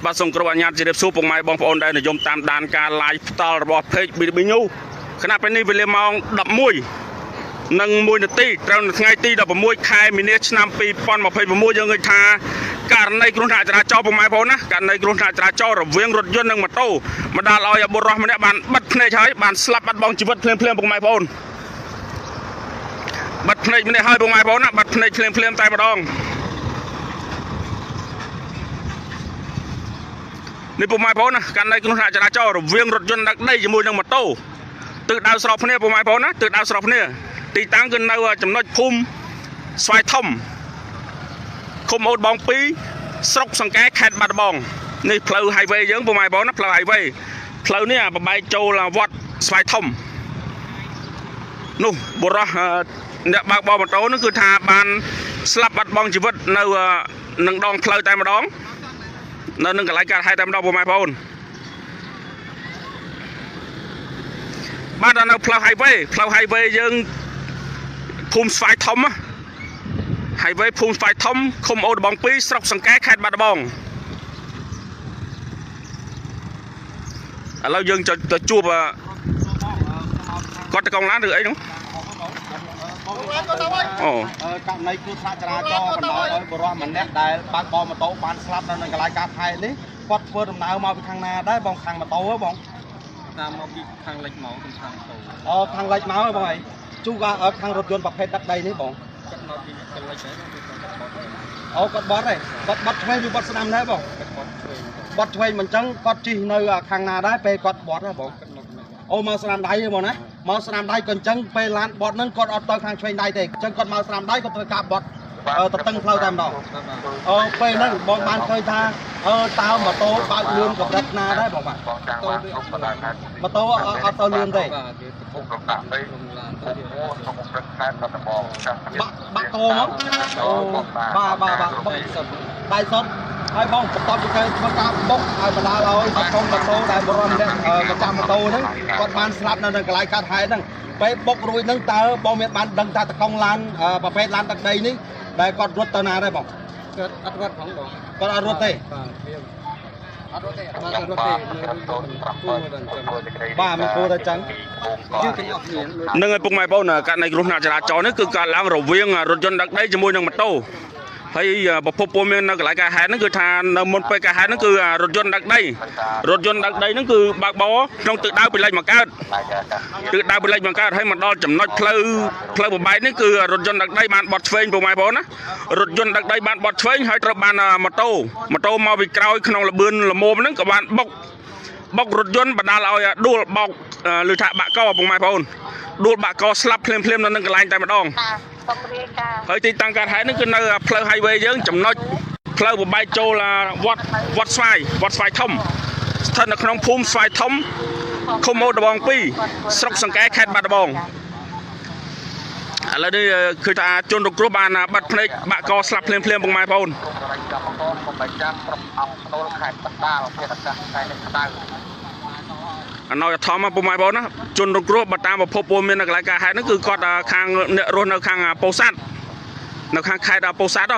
បាទសូមគោរពអនុញ្ញាតជម្រាបសួរពុកម៉ែបងប្អូនដែលនិយមតាមដានការ live ផ្ទាល់របស់ page BB News ខណៈពេលនេះវេលាម៉ោង 11:01 នាទីត្រូវនៅថ្ងៃទី 16 ខែមីនា ឆ្នាំ 2026 យើងឃើញថាករណីគ្រោះថ្នាក់ចរាចរណ៍ពុកម៉ែបងប្អូនណាករណីគ្រោះថ្នាក់ចរាចរណ៍រវាងរថយន្តនិងម៉ូតូបណ្ដាលឲ្យបុរសម្នាក់បានបិទភ្នែកហើយបានស្លាប់បាត់បង់ជីវិតភ្លាមៗពុកម៉ែបងប្អូនបិទភ្នែកម្នាក់ហើយពុកម៉ែបងប្អូនណាបាត់ភ្នែកភ្លាមៗតែម្ដងនេះពុកម៉ែបងប្អូនណាករណីគ្រោះថ្នាក់ចរាចរណ៍រវាងរថយន្តដឹកដីជាមួយនឹងម៉ូតូទិសដៅស្របគ្នាពុកម៉ែបងប្អូនណាទិសដៅស្របគ្នាទីតាំងគឺនៅចំណុចភូមិស្វាយធំឃុំអូតបង2ស្រុកសង្កែខេត្តបាត់ដំបងនេះផ្លូវ highway យើងពុកម៉ែបងប្អូនណាផ្លូវ highway ផ្លូវនេះបបែកចូលវត្តស្វាយធំនោះបុរសអ្នកបើកបរម៉ូតូនោះគឺថាបានស្លាប់បាត់បង់ជីវិតនៅនឹងដងផ្លូវតែម្ដងនៅនឹងកន្លែងកើតហេតុតែម្ដងពុកម៉ែបងប្អូនបាទនៅផ្លូវ highway យើងភូមិស្វាយធំ highway ភូមិស្វាយធំឃុំអូតបង2ស្រុកសង្កែខេត្តបាត់ដំបងឥឡូវយើងទៅជួបគាត់ទៅកងឡានឬអីនោះអូករណីគ្រោះថ្នាក់ចរាចរណ៍បណ្ដោយឲ្យបុរសម្នាក់ដែលបើកបរម៉ូតូបានស្លាប់នៅកន្លែងកើតហេតុនេះគាត់ធ្វើដំណើរមកពីខាងណាដែរបងខាងម៉ូតូហ៎បងតាមមកពីខាងលិចមកពីខាងម៉ូតូអូខាងលិចមកហ៎បងអីជួខាងរថយន្តប្រភេទដឹកដីនេះបងគាត់មកពីខាងលិចដែរអូគាត់បត់ទេគាត់បត់ឆ្វេងឬបត់ស្ដាំដែរបងបត់ឆ្វេងមិនអញ្ចឹងគាត់ជិះនៅខាងណាដែរពេលគាត់បត់ហ៎បងអូមកស្ដាំដៃហ៎បងណាមកស្ដាំដៃក៏អញ្ចឹងពេលឡានបត់ហ្នឹងគាត់អត់ទៅខាងឆ្វេងដៃទេអញ្ចឹងគាត់មកស្ដាំដៃគាត់ត្រូវការបត់ទៅតឹងផ្លូវតែម្ដងអូពេលហ្នឹងបងបានឃើញថាតើម៉ូតូបើកលឿនកម្រិតណាដែរបងបាទម៉ូតូអត់ទៅលឿនទេបាក់កោមកអូបាទដៃសុតហើយបងបន្ទាប់ពីធ្វើការបុកឲ្យបណ្ដាលឲ្យសង្គមម៉ូតូដែលបរិមម្នាក់ប្រចាំម៉ូតូហ្នឹងគាត់បានស្លាប់នៅកន្លែងកាត់ហេតុហ្នឹងពេលបុករួចហ្នឹងតើបងមានបានដឹងថាតកង់ឡានប្រភេទឡានទឹកដីនេះដែលគាត់រត់ទៅណាដែរបងគាត់អត់រត់ផងបងគាត់អត់រត់ទេអត់រត់ទេបាទមិនគួរតែចឹងនឹងឲ្យពុកម៉ែបងករណីគ្រោះថ្នាក់ចរាចរណ៍នេះគឺកើតឡើងរវាងរថយន្តដឹកដីជាមួយនឹងម៉ូតូហើយប្រភពពលមាននៅកន្លែងការហេតុហ្នឹងគឺថានៅមុនពេលការហេតុហ្នឹងគឺរថយន្តដឹកដីហ្នឹងគឺបើកបរក្នុងទិសដៅពីលិចមកកើតហើយមកដល់ចំណុចផ្លូវបបែកនេះគឺរថយន្តដឹកដីបានបត់ឆ្វេងពុកម៉ែបងណារថយន្តដឹកដីបានបត់ឆ្វេងហើយត្រូវបានម៉ូតូមកពីក្រោយក្នុងលបឿនល្មមហ្នឹងក៏បានបុករថយន្តបណ្ដាលឲ្យដួលបោកឬថាបាក់កោពុកម៉ែបងដួលបាក់កោស្លាប់ភ្លាមនៅនឹងកន្លែងតែម្ដងហើយទីតាំងកើតហេតុនេះគឺនៅផ្លូវ highway យើងចំណុចផ្លូវបបែកចូលវត្តស្វាយធំស្ថិតនៅក្នុងភូមិស្វាយធំឃុំអូតបង2ស្រុកសង្កែខេត្តបាត់ដំបងឥឡូវនេះគឺថាជនរងគ្រោះបានបាត់ភ្នែកបាក់កស្លាប់ភ្លាមពុកម៉ែបងប្អូនអណោយធម្មពុកម៉ែបងប្អូនណាជនរងគ្រោះបើតាមប្រភពពលមាននៅកន្លែងការហេតុហ្នឹងគឺគាត់ខាងអ្នករស់នៅខាងពោធិ៍សាត់នៅខាងខេត្តពោធិ៍សាត់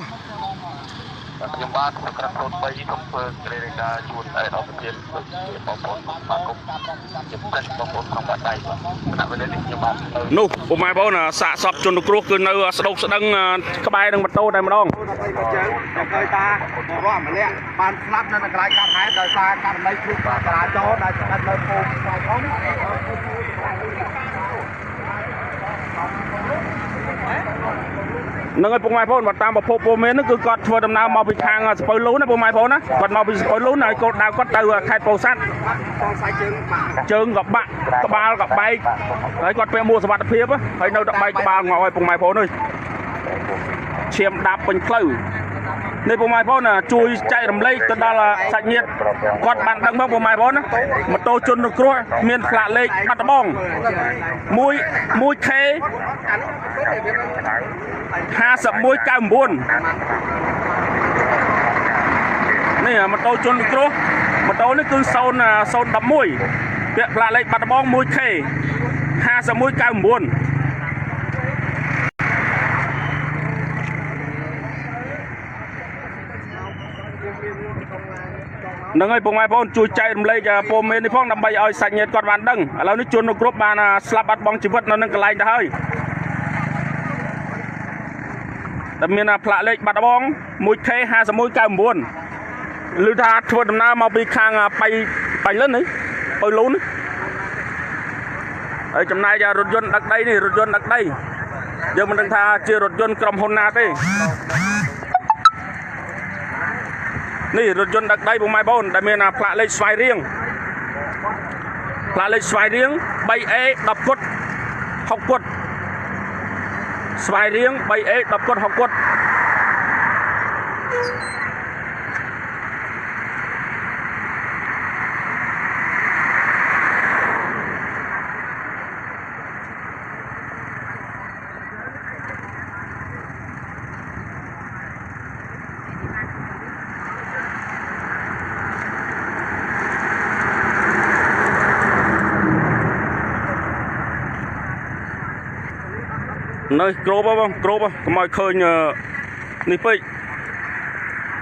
ខ្ញុំបាទក្រុមហ៊ុន3ខ្ញុំធ្វើគ្រាការជួនដល់ប្រធានបងប្អូនបាទគុំជំទាស់បងប្អូនក្នុងបាត់ដៃគណៈវេលានេះខ្ញុំបាទនោះពុកម៉ែបងប្អូនសាកសពជនរងគ្រោះគឺនៅស្ដុកស្ដឹងក្បែរនឹងម៉ូតូតែម្ដងឃើញតាបរិមម្នាក់បានស្លាប់នៅកន្លែងកាត់ហេតុដោយសារករណីគ្រោះចរាចរណ៍ដែលស្ថិតនៅភូមិស្វាយធំនឹងឲ្យពុកម៉ែបងប្អូនបើតាមប្រភពពលមាននោះគឺគាត់ធ្វើដំណើរមកពីខាងសពៅលូនណាពុកម៉ែបងប្អូនណាគាត់មកពីសពៅលូនហើយគាត់ដើរគាត់ទៅខេត្តពោធិ៍សាត់ជើងក៏បាក់ក្បាលក៏បែកហើយគាត់ពាក់មួកសុវត្ថិភាពហើយនៅតែបែកក្បាលងក់ឲ្យពុកម៉ែបងប្អូនឈាមដាប់ពេញផ្លូវនេះពុកម៉ែបងប្អូនជួយចែករំលែកទៅដល់សាច់ញាតិគាត់បានដឹងមកពុកម៉ែបងប្អូនណាម៉ូតូជនរងគ្រោះមានផ្លាកលេខបាត់ដំបង1K 5199នេះម៉ូតូជនរងគ្រោះម៉ូតូនេះគឺ011ពាក់ផ្លាកលេខបាត់ដំបង 1K 5199 nâng ấy bông mai bông chui chạy lấy cho po men đi phong nằm bay ơi sạch nhiệt còn bàn đằng lâu nó chôn nó group bàn slap bắt bóng chỉ vật nó nâng cái lạnh đã hơi đặc biệt là phạ lệ bắt bóng mũi khe hai mũi cao buồn lưu tha thua đầm na mau bị khang bay bay lớn đấy bay lún đấy ở trong này giờ rốt dân đặt đây này rốt dân đặt đây giờ mình đang tha chưa rốt dân cầm hồn na thếนี่รถยนต์ดักได้บุ้งไม้บอลแต่เมียน่ะพลาเลยสายเรียงใบเอดับกดหกกดสายเรียงใบเอดับกดหกกดnơi crop không crop không ai khơi nhờ nịp ấy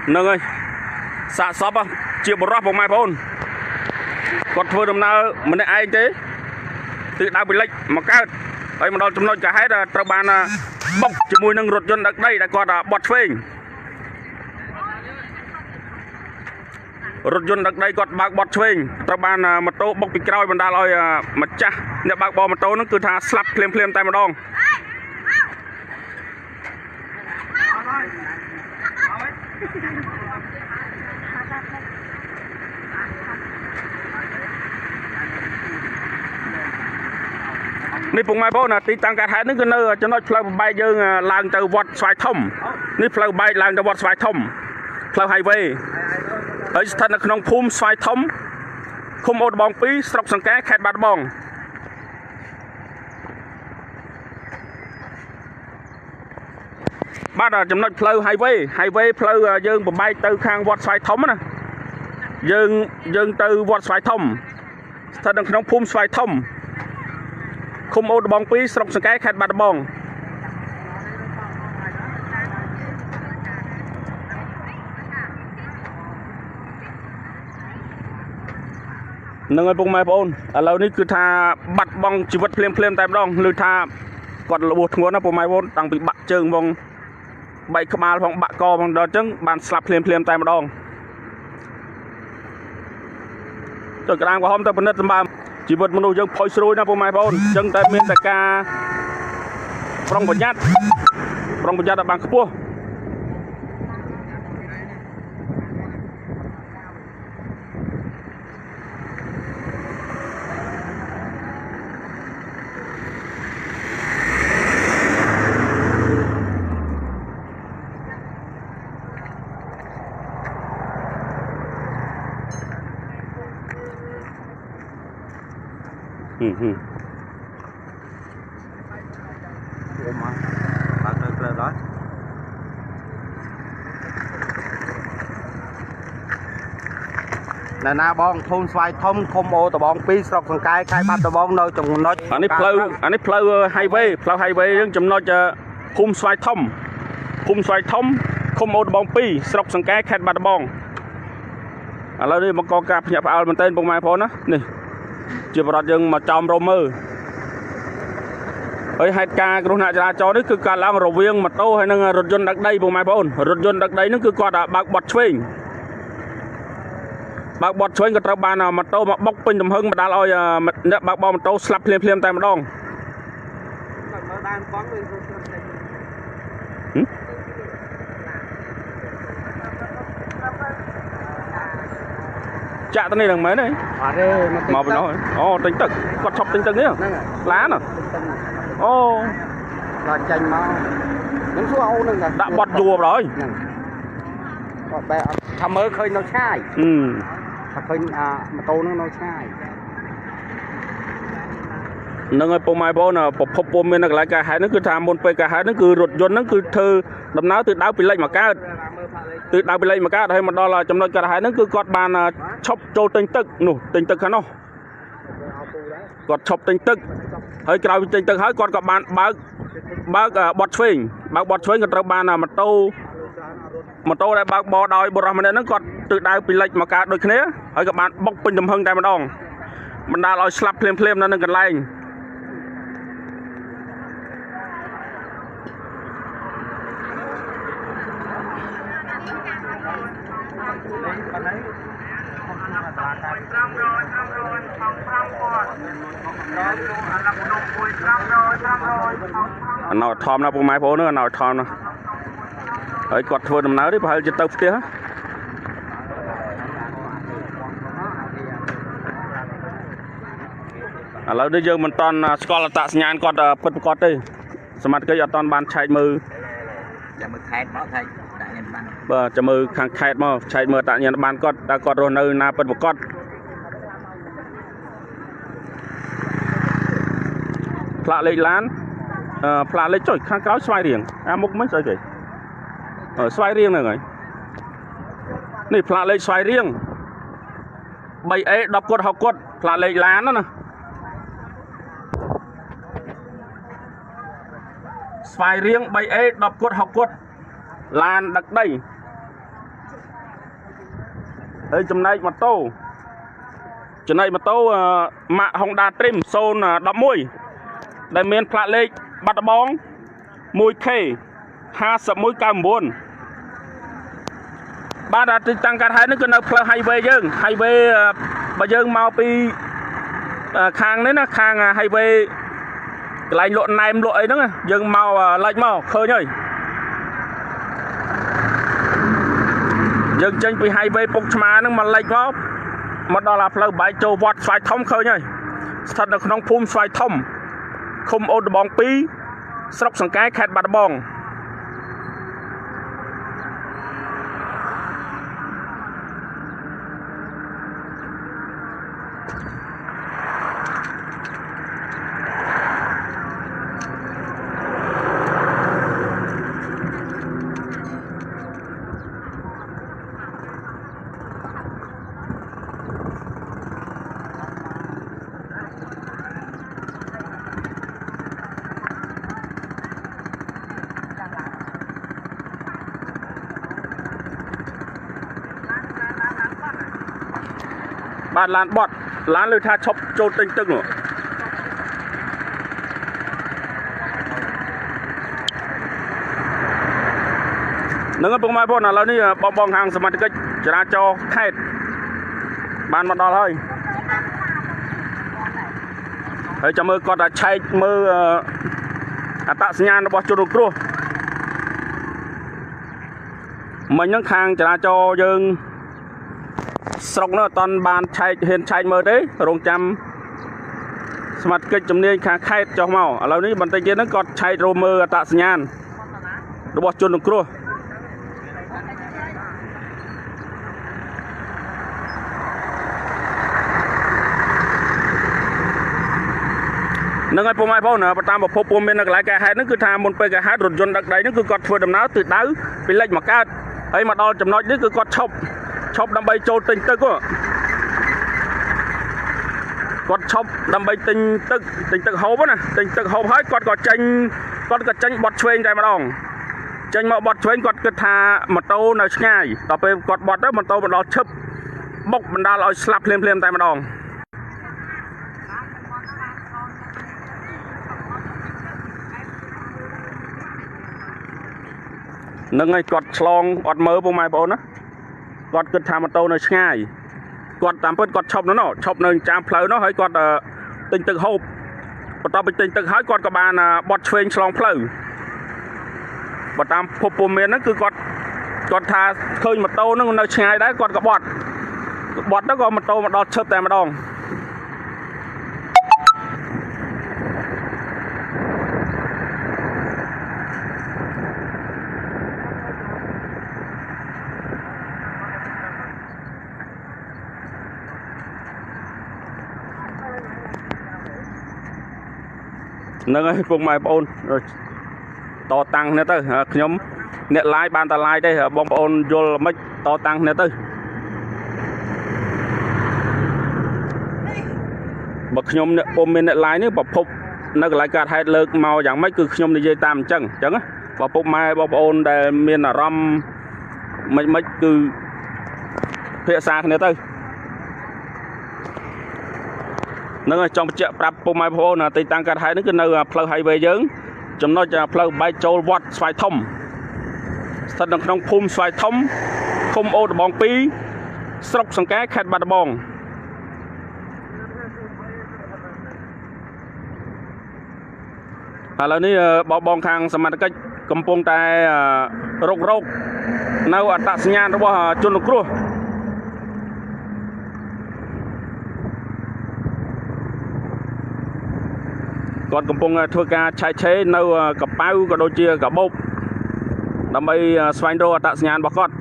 nâng ơi xả shop à chịu một rắp vào mai phone còn thôi đầm nào mình lại ai thế tự đào bị lệch mà cá ấy mà đâu chúng nó chả hết là trâu bàn bốc chỉ mùi nâng rột dân đặc đây đã còn là bọt phình rột dân đặc đây còn bạc bọt phình trâu bàn mà tô bốc bị cao mình đã lôi mà cha nếu bạc bò mà tô nó cứ tha slap phèm tay mà đongนี่ปุ่งไม้โป้น่ะตีตังการหายนึกกันเนอจะน้อยเพลย์ใบยืงลางจากวัดสายทมนี่เพลย์ใบลางจากวัดสายทมเพลย์ไฮเวย์ไอ้สถานขนมภูมิสายทมคุมโอดบองปีสตรอกสังแกแคดบาดบองบ้านจำนวนเพลย์ไฮเวย์เพลย์ยืงปุ่งใบtừข้างวัดสายทมนะยืงtừวัดสายทมสถานขนมภูมิสายทมคุมโอดบองปีสตรอกสังแกแคดบาดบองนึงไอ้ปุ่งไม้ปอนเรานี่คือทาบัดบองชีวิตเพลียมแต่ดองหรือทากอดระบบหัวนะปุ่งไม้ปอนต่างปีบะเจิงบองใบขมาบองบะกอบองดอจังบานสลับเพลียมแต่ดองจนกระด้างว่าห้อมแต่ปนัดสบายชีวิตมนุษย์ยังพอยสรุยนะปุ่งไม้ปอนจังแต่เมียนแต่กาปรองปัญญาบางขบัวđó nè na bong thôn xoay thông không ô tờ bong pi sọc thằng cái khai bắt tờ bong đâu trong nó anh ấy pleu highway trong nó cho khum xoay thông không ô tờ bong pi sọc thằng cái khai bắt tờ bong lâu đi mà con cặp nhập ao mình tên bông mai phone á nè chưa vào dừng mà tròn rô mơ ấy hai ca cái này ra cho đấy cứ cả làm rô viên mà tô hay năng rốt dân đặc đây bông mai phone rốt dân đặc đây nó cứ qua đã bạc bọt xuyên cái trâu bàn nào mà tô mà bóc pin tầm hưng mà đã lôi bạc bò mà tô slap phèm tay mà đong chạ tên này đằng mấy này màu bên đó ô tính tực quạt chọc tính tực nhá lá nè ô là chanh mà những số ô nè đã bọt rùa rồi thầm mơ khơi nó sai khơi mà tô nó sai nâng ở po mai po nè po po men là cái hai nó cứ tham môn pe cái hai nó cứ rụt dồn nó cứ thơ đầm náo từ đáo bị lạnh mà cá từ đáo bị lạnh mà cá hay mà đó là trong đó cái hai nó cứ quạt bàn chọc trâu tinh tức hả nó quạt chọc tinh tức hơi cái đầu tinh tức hơi quạt các bạn bác bọt phình cái trâu bàn mà tô đây bác bò đòi bò ra mà nó quạt từ đau bị lệch mà cả đôi khi hơi các bạn bốc pin tầm hơn tại mặt đòn mình đã lòi slap phim nó nâng cần lên nào thòm nào bông máy phố nữa nào thòm nào ấy quạt thua đầm náo đấy phải giật tàu tía lâu bây giờ mình toàn scholar tạ nhàn quạt phân quạt đi smart cái toàn bàn chạy mư bờ cho mư khang khai mà chạy mưa tạ nhàn bàn quạt ta quạt rồi nơi na phân quạt lạ lấy lán lạ lấy trời khang cáo xoay riêng múc mấy rồi kì ở xoay riêng này này lạ lấy xoay riêng bày ấy đọc quật học quật lạ lấy lán đó nè xoay riêng bày ấy đọc quật học quật làn đặc đây đây chấm này mà tô chấm này mà tô mạ hồng đà trim xôn đập môi đại miền pha lê bắt bóng mùi khê ha sập mùi cam buồn ba đã tăng cả hai nó cứ nộp hai về dương hai về bây giờ mau pi khang đấy nó khang hai về lại lộn này em lội đó dương màu lạnh màu khơi nhơi dương trên pi hai về bốc má nó mà lạnh máu mà đó là phơi bài châu vọt xoay thông khơi nhơi thật là không phun xoay thông không ô bóng pí sọc sòng cái khét bát bóng bạn lán bọt lán lời tha chọc trâu tinh tưng rồi nâng bông mai bọt là đi bong bong hàng smart cái ra cho khách bạn một đo thôi để cho mơ con đã chạy mơ tạ nhan nó bỏ cho được luôn mình những hàng ra cho dương sọc nó toàn bàn chạy hiện chạy mơ đấy rong chăm smart cái chấm này khá khai cho màu ở lâu ní bàn tay kia nó còn chạy rô mơ tạ nhan nó bỏ chôn được luôn nâng ai po mai po nè tam một po po men lại cái hai nó cứ tham một cái hai rồi dồn đặc đấy nó cứ cọt phơi đầm náo từ đá bị lệch mà cá ấy mà đo chấm nói nó cứ cọt chọc đâm bay trâu tinh tức quá con chọc đâm bay tinh tức hộp á nè tinh tức hộp hết con có tranh bọt chuyên đây mà đong tranh mà bọt chuyên con cứ thà mà tô nó ngayต่อไปcon bọt đó mà tô mà đo chụp bốc mình đa lòi slap liêm tay mà đong nâng ngay con slong ọt mơ bông mai bông á con cứ tham tô nó ngay con tạm phân con chọc nó chọc nơi chạm phơi nó hơi con tinh tự hộp và tao bị tinh tự hái con các bạn bọt chuyên slong phơi và tam phục vụ miền nó cứ con tha khơi mà tô nó nơi ngay đấy con có bọt nó còn mà tô mà đọt chớp tay mà đong nâng ấy vùng mai bồn rồi to tăng nữa tới nhóm nẹt lái ban ta lái đây bông bồn vô mấy to tăng nữa tới bậc nhóm nẹt bồn bên nẹt lái nữa bọc phục nó lại cả hai lực màu dạng mấy cứ nhóm đi dây tam chân chẳng á bọc phục mai bông bồn để miền là rom mấy cứ ភាសាគ្នាទៅនឹងចង់បញ្ជាក់ប្រាប់ពុកម៉ែបងប្អូនទីតាំងកាត់ហែនេះគឺនៅផ្លូវ highway យើងចំណុចផ្លូវបែកចូលវត្តស្វាយធំស្ថិតនៅក្នុងភូមិស្វាយធំឃុំអូរត្បូង2ស្រុកសង្កែខេត្តបាត់ដំបងឥឡូវនេះបងខាងសមត្ថកិច្ចកំពុងតែរកនៅអត្តសញ្ញាណរបស់ជនរងគ្រោះគាត់កំពុងធ្វើការឆែកឆេរនៅកប៉ៅក៏ដូចជាកាបូបដើម្បីស្វែងរកអត្តសញ្ញាណរបស់គាត់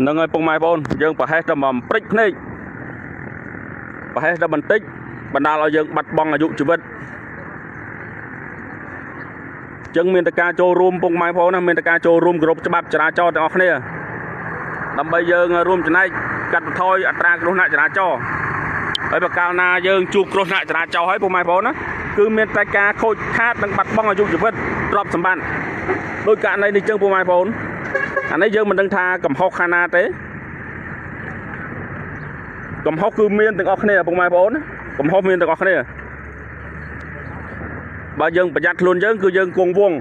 នឹងឲ្យពុកម៉ែបងប្អូនយើងប្រហែសតែមកព្រិចភ្នែកប្រហែសតែបន្តិចបណ្ដាលឲ្យយើងបាត់បង់អាយុជីវិតចឹងមានតែការចូលរួមពុកម៉ែបងប្អូនណាមានតែការចូលរួមគោរពច្បាប់ចរាចរណ៍ទាំងអស់គ្នាដើម្បីយើងរួមចំណែកកាត់បន្ថយអត្រាគ្រោះថ្នាក់ចរាចរណ៍ហើយបើកាលណាយើងជួបគ្រោះថ្នាក់ចរាចរណ៍ហើយពុកម៉ែបងប្អូនណាគឺមានតែការខូចខាតនិងបាត់បង់អាយុជីវិតទ្រព្យសម្បត្តិដោយករណីនេះចឹងពុកម៉ែបងប្អូនអានេះយើងមិនដឹងថាកំហុសខាងណាទេកំហុសគឺមានទាំងអស់គ្នាពុកម៉ែបងប្អូនកំហុសមានទាំងអស់គ្នាបើយើងប្រយ័ត្នខ្លួនយើងគឺយើងគង់វង្ស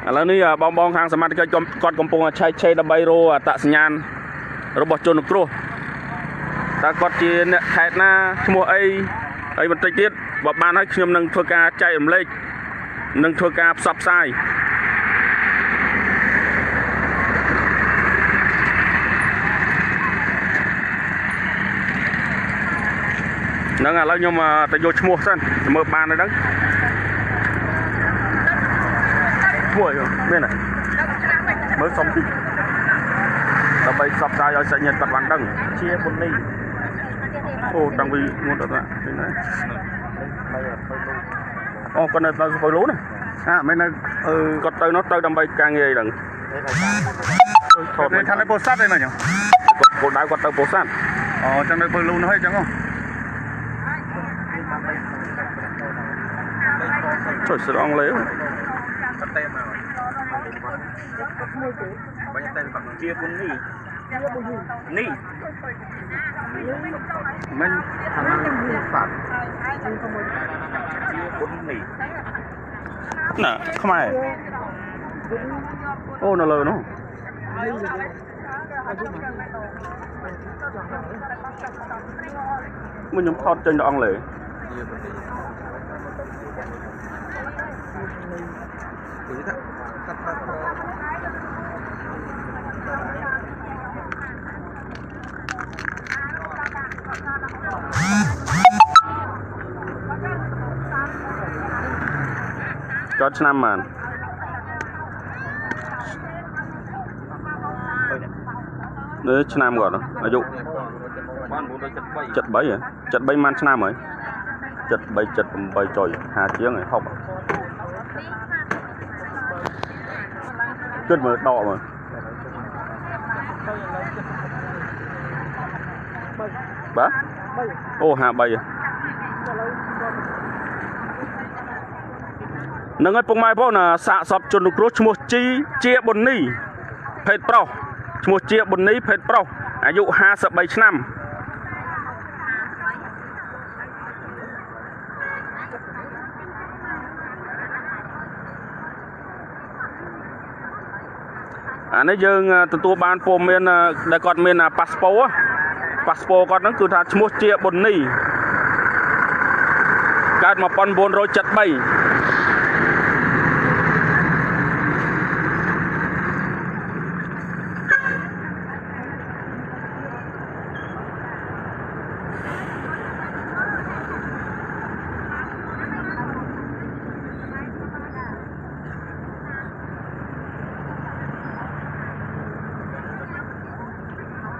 ឥឡូវនេះបងខាងសមាជិកគាត់កំពុងឆែកឆេរដើម្បីរកអត្តសញ្ញាណរបស់ជនរងគ្រោះតើគាត់ជាអ្នកខេត្តណាឈ្មោះអីហើយបន្តិចទៀតបើបានហើយខ្ញុំនឹងធ្វើការចែករំលែកនិងធ្វើការផ្សព្វផ្សាយនឹងឥឡូវខ្ញុំទៅយកឈ្មោះសិនមើលបានហើយហ្នឹងឈ្មោះមានទេមើលសុំតិចដើម្បីផ្សព្វផ្សាយឲ្យសាច់ញាតិគាត់បានដឹងជាពុននេះអូតាំងពីងួនដល់នេះណាអូគាត់នៅស្ពៃលូណាមិននៅគាត់ទៅនោះទៅដើម្បីការងារអីហ្នឹងថតថានៅពោធិ៍សាត់អីមកចឹងគាត់គោលដៅគាត់ទៅពោធិ៍សាត់អូចឹងនៅស្ពៃលូនោះហើយចឹងហ៎ជួយស្រង់លេវតែមកបាញ់តែជាពុននេះនេះមិនថានឹងសាត់ជាពុននេះណាខ្មែរអូនៅលើនោះមិនខ្ញុំថតចេញដល់អង់គ្លេសគាត់ឆ្នាំបាននេះឆ្នាំគាត់អាយុបាន973 73ម៉ានឆ្នាំហើយ73 78ចុយ50ជាងហើយហប់គិតមើលដកមើលបាទអូ53នឹងឲ្យពុកម៉ែបងណាសាកសពជនរងគ្រោះឈ្មោះជីជាប៊ុននីភេទប្រុសឈ្មោះជាប៊ុននីភេទប្រុសអាយុ53ឆ្នាំអានេះយើងទទួលបានព័ត៌មានដែលគាត់មានប៉ាសពតគាត់ហ្នឹងគឺថាឈ្មោះជាប៊ុននីកើត1973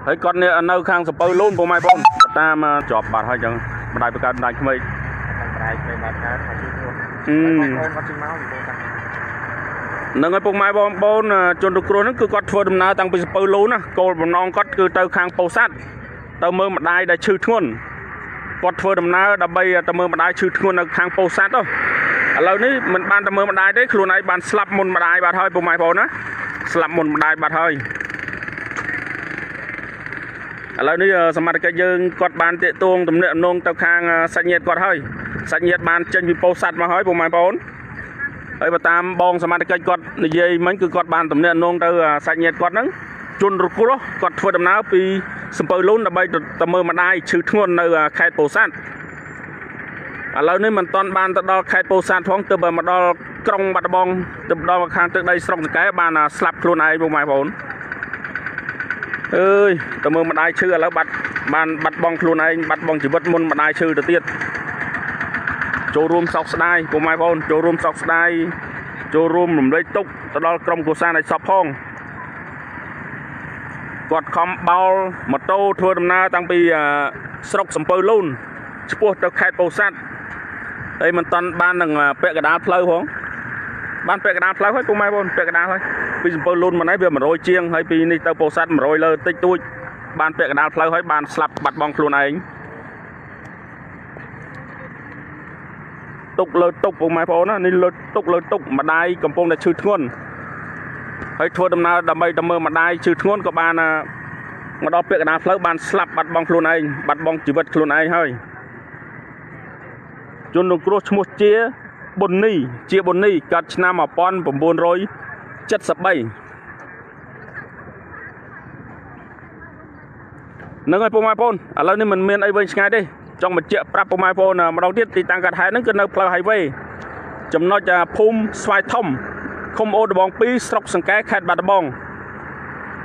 ហើយគាត់នៅខាងសំពៅលូនពុកម៉ែបងតាមជាប់បាត់ហើយចឹងម្ដាយបង្កើតម្ដាយក្មេកម្ដាយក្មេងបាត់កើតហើយជួយខ្លួនបងគាត់ជិះមក នឹងឲ្យពុកម៉ែបងប្អូនជនរងគ្រោះហ្នឹងគឺគាត់ធ្វើដំណើរតាំងពីសពៅលូណាគោលបំណងគាត់គឺទៅខាងពោធិ៍សាត់ទៅមើលម្ដាយដែលឈឺធ្ងន់គាត់ធ្វើដំណើរដើម្បីទៅមើលម្ដាយឈឺធ្ងន់នៅខាងពោធិ៍សាត់ទៅឥឡូវនេះមិនបានទៅមើលម្ដាយទេខ្លួនឯងបានស្លាប់មុនម្ដាយបាត់ហើយពុកម៉ែបងប្អូនណាស្លាប់មុនម្ដាយបាត់ហើយឥឡូវនេះសមាជិកយើងគាត់បានតាក់ទងទំនាក់ទំនងទៅខាងសាច់ញាតិគាត់ហើយសាច់ញាតិបានចេញពីពោធិ៍សាត់មកហើយពុកម៉ែបងប្អូនហើយបើតាមបងសមាជិកគាត់និយាយមិញគឺគាត់បានទំនាក់ទំនងទៅសាច់ញាតិគាត់ហ្នឹងជនរងគ្រោះគាត់ធ្វើដំណើរពីសំពៅលូនដើម្បីទៅមើលម្ដាយឈឺធ្ងន់នៅខេត្តពោធិ៍សាត់ឥឡូវនេះមិនទាន់បានទៅដល់ខេត្តពោធិ៍សាត់ផងទើបមកដល់ក្រុងបាត់ដំបងទៅដល់ខាងទឹកដីស្រុកសង្កែបានស្លាប់ខ្លួនឯងពុកម៉ែបងប្អូនអើយទៅមើលម្ដាយឈឺឥឡូវបាត់បង់ខ្លួនឯងបាត់បង់ជីវិតមុនម្ដាយឈឺទៅទៀតចូលរួមសោកស្ដាយពុកម៉ែបងប្អូនចូលរួមសោកស្ដាយចូលរួមរំលែកទុក្ខទៅដល់ក្រុមគ្រួសារនៃសពផងគាត់ខំបោលម៉ូតូធ្វើដំណើរតាំងពីស្រុកសំពៅលូនឆ្ពោះទៅខេត្តពោធិ៍សាត់ហើយមិនតាន់បាននឹងពាក់កណ្ដាលផ្លូវផងបានពាក់កណ្ដាលផ្លូវហើយពុកម៉ែបងប្អូនពាក់កណ្ដាលហើយពីសំពៅលូនមកនេះវា100ជាងហើយពីនេះទៅពោធិ៍សាត់100លើតិចតួចបានពាក់កណ្ដាលផ្លូវហើយបានស្លាប់បាត់បង់ខ្លួនឯងទុកលើទុកពុកម៉ែបងប្អូនណានេះលើទុកម្ដាយកំពុងតែឈឺធ្ងន់ហើយធ្វើដំណើរដើម្បីទៅមើលម្ដាយឈឺធ្ងន់ក៏បានមកដល់ពាក់កណ្ដាលផ្លូវបានស្លាប់បាត់បង់ខ្លួនឯងបាត់បង់ជីវិតខ្លួនឯងហើយជនរងគ្រោះឈ្មោះជាប៊ុននីកាត់ឆ្នាំ1973នឹងហើយពុកម៉ែបងប្អូនឥឡូវនេះមិនមានអីវែងឆ្ងាយទេចង់បញ្ជាក់ប្រាប់ពុកម៉ែបងប្អូនម្ដងទៀតទីតាំងកាត់ហេតុហ្នឹងគឺនៅផ្លូវ highway ចំណុចភូមិស្វាយធំឃុំអូដបង2ស្រុកសង្កែខេត្តបាត់ដំបង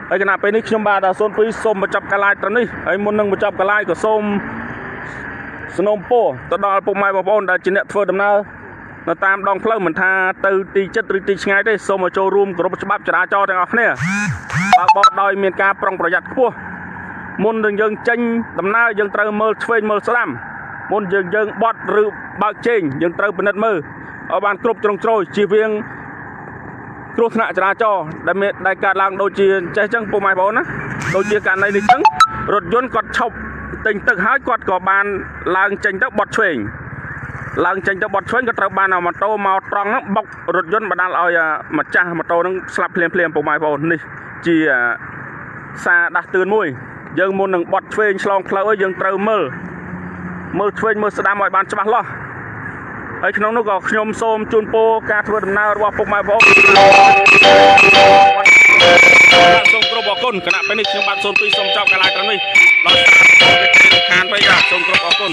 ហើយគណៈពេលនេះខ្ញុំបាទ02សូមបញ្ចប់ការ live ត្រឹមនេះហើយមុននឹងបញ្ចប់ការ live ក៏សូមសំណូមពរទៅដល់ពុកម៉ែបងប្អូនដែលជាអ្នកធ្វើដំណើរនៅតាមដងផ្លូវមិនថាទៅទីជិតឬទីឆ្ងាយទេសូមឲ្យចូលរួមគោរពច្បាប់ចរាចរណ៍ទាំងអស់គ្នាបើបោះដោយមានការប្រុងប្រយ័ត្នខ្ពស់មុននឹងយើងចេញដំណើរយើងត្រូវមើលឆ្វេងមើលស្ដាំមុនយើងបត់ឬបើកជែងយើងត្រូវពិនិត្យមើលឲ្យបានគ្រប់ជ្រុងជ្រោយជៀសវាងគ្រោះថ្នាក់ចរាចរណ៍ដែលកើតឡើងដូចជាចេះចឹងពុកម៉ែបងប្អូនណាដូចជាករណីនេះចឹងរថយន្តគាត់ឈប់ទិញទឹកហើយគាត់ក៏បានឡើងចេញទៅបត់ឆ្វេងក៏ត្រូវបានម៉ូតូមកត្រង់ហ្នឹងបុករថយន្តបណ្ដាលឲ្យម្ចាស់ម៉ូតូហ្នឹងស្លាប់ភ្លាមពុកម៉ែបងប្អូននេះជាសារដាស់តឿនមួយយើងមុននឹងបត់ឆ្វេងឆ្លងផ្លូវឲ្យយើងត្រូវមើលឆ្វេងមើលស្ដាំឲ្យបានច្បាស់លាស់ហើយក្នុងនោះក៏ខ្ញុំសូមជូនពរការធ្វើដំណើររបស់ពុកម៉ែបងប្អូនសូមគ្រប់អរគុណគណៈពេលនេះខ្ញុំបាទ02សូមចប់ការ live ត្រឹមនេះដល់ខានពេកសូមគ្រប់អរគុណ